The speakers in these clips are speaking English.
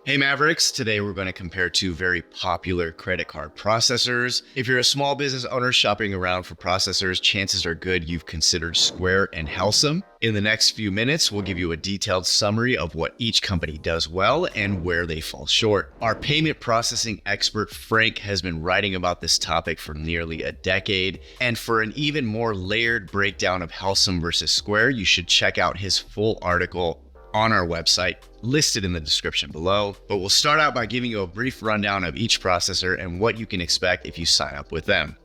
Hey Mavericks, today we're going to compare two very popular credit card processors. If you're a small business owner shopping around for processors, chances are good you've considered Square and Helcim. In the next few minutes, we'll give you a detailed summary of what each company does well and where they fall short. Our payment processing expert Frank has been writing about this topic for nearly a decade, and for an even more layered breakdown of Helcim versus Square, you should check out his full article on our website, listed in the description below. But we'll start out by giving you a brief rundown of each processor and what you can expect if you sign up with them.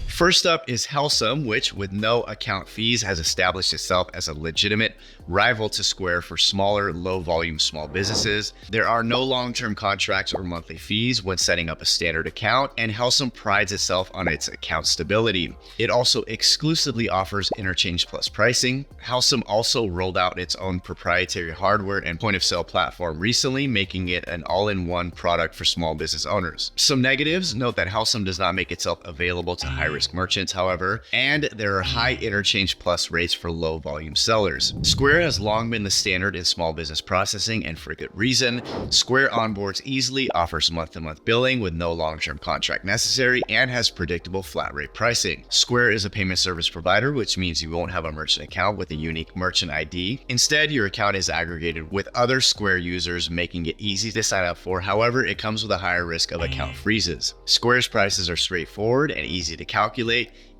First up is Helcim, which with no account fees has established itself as a legitimate rival to Square for smaller, low-volume small businesses. There are no long-term contracts or monthly fees when setting up a standard account, and Helcim prides itself on its account stability. It also exclusively offers interchange plus pricing. Helcim also rolled out its own proprietary hardware and point-of-sale platform recently, making it an all-in-one product for small business owners. Some negatives: note that Helcim does not make itself available to high-risk merchants, however, and there are high interchange plus rates for low volume sellers. Square has long been the standard in small business processing, and for good reason. Square onboards easily, offers month-to-month billing with no long-term contract necessary, and has predictable flat rate pricing. Square is a payment service provider, which means you won't have a merchant account with a unique merchant ID. Instead, your account is aggregated with other Square users, making it easy to sign up for. However, it comes with a higher risk of account freezes. Square's prices are straightforward and easy to calculate,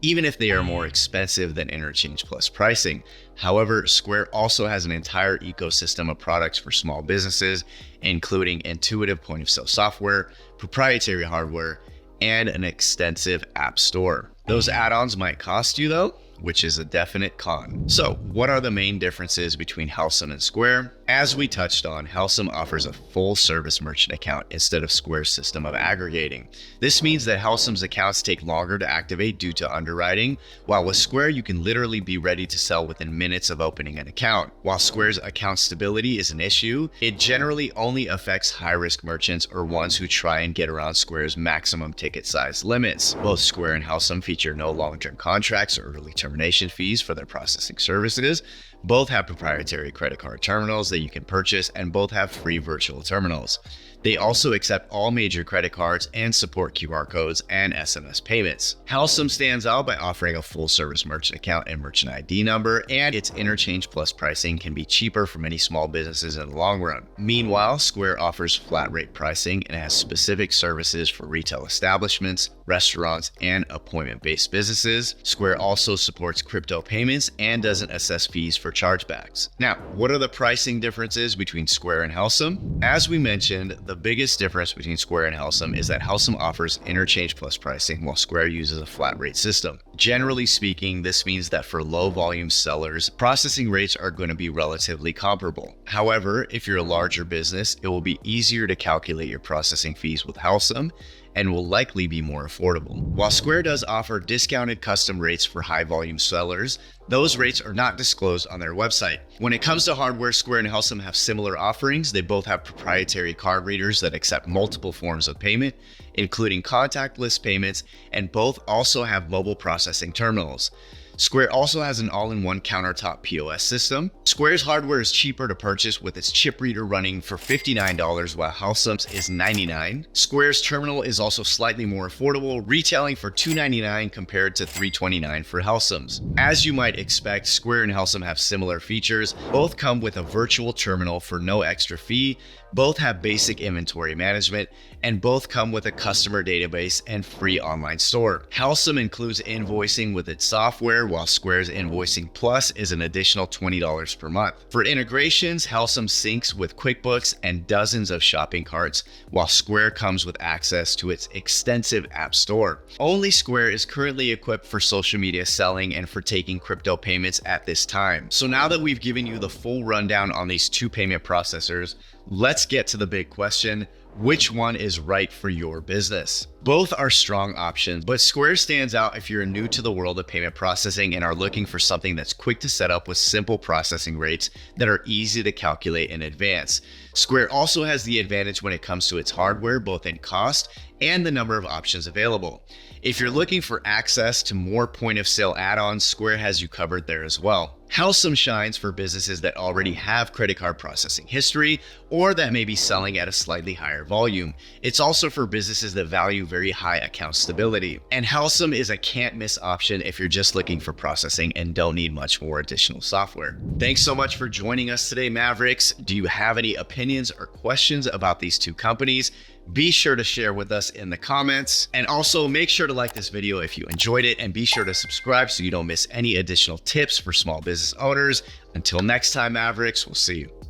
even if they are more expensive than interchange plus pricing. However, Square also has an entire ecosystem of products for small businesses, including intuitive point-of-sale software, proprietary hardware, and an extensive app store. Those add-ons might cost you though, which is a definite con. So, what are the main differences between Helcim and Square? As we touched on, Helcim offers a full-service merchant account instead of Square's system of aggregating. This means that Helcim's accounts take longer to activate due to underwriting, while with Square you can literally be ready to sell within minutes of opening an account. While Square's account stability is an issue, it generally only affects high-risk merchants or ones who try and get around Square's maximum ticket size limits. Both Square and Helcim feature no long-term contracts or early termination fees for their processing services. Both have proprietary credit card terminals that you can purchase, and both have free virtual terminals. They also accept all major credit cards and support QR codes and SMS payments. Helcim stands out by offering a full-service merchant account and merchant ID number, and its interchange plus pricing can be cheaper for many small businesses in the long run. Meanwhile, Square offers flat rate pricing and has specific services for retail establishments, restaurants, and appointment-based businesses. Square also supports crypto payments and doesn't assess fees for chargebacks. Now, what are the pricing differences between Square and Helcim? As we mentioned, the biggest difference between Square and Helcim is that Helcim offers interchange plus pricing while Square uses a flat rate system. Generally speaking, this means that for low volume sellers, processing rates are going to be relatively comparable. However, if you're a larger business, it will be easier to calculate your processing fees with Helcim and will likely be more affordable. While Square does offer discounted custom rates for high volume sellers, those rates are not disclosed on their website. When it comes to hardware, Square and Helcim have similar offerings. They both have proprietary card readers that accept multiple forms of payment, including contactless payments, and both also have mobile processing terminals. Square also has an all-in-one countertop POS system. Square's hardware is cheaper to purchase, with its chip reader running for $59 while Helcim's is $99. Square's terminal is also slightly more affordable, retailing for $299 compared to $329 for Helcim's. As you might expect, Square and Helcim have similar features. Both come with a virtual terminal for no extra fee, both have basic inventory management, and both come with a customer database and free online store. Helcim includes invoicing with its software, while Square's Invoicing Plus is an additional $20 per month. For integrations, Helcim syncs with QuickBooks and dozens of shopping carts, while Square comes with access to its extensive app store. Only Square is currently equipped for social media selling and for taking crypto payments at this time. So now that we've given you the full rundown on these two payment processors, let's get to the big question: which one is right for your business? Both are strong options, but Square stands out if you're new to the world of payment processing and are looking for something that's quick to set up with simple processing rates that are easy to calculate in advance. Square also has the advantage when it comes to its hardware, both in cost and the number of options available. If you're looking for access to more point of sale add-ons, Square has you covered there as well. Helcim shines for businesses that already have credit card processing history or that may be selling at a slightly higher volume. It's also for businesses that value very high account stability. And Helcim is a can't miss option if you're just looking for processing and don't need much more additional software. Thanks so much for joining us today, Mavericks. Do you have any opinions or questions about these two companies? Be sure to share with us in the comments, and also make sure to like this video if you enjoyed it, and be sure to subscribe so you don't miss any additional tips for small business owners. Until next time, Mavericks, we'll see you.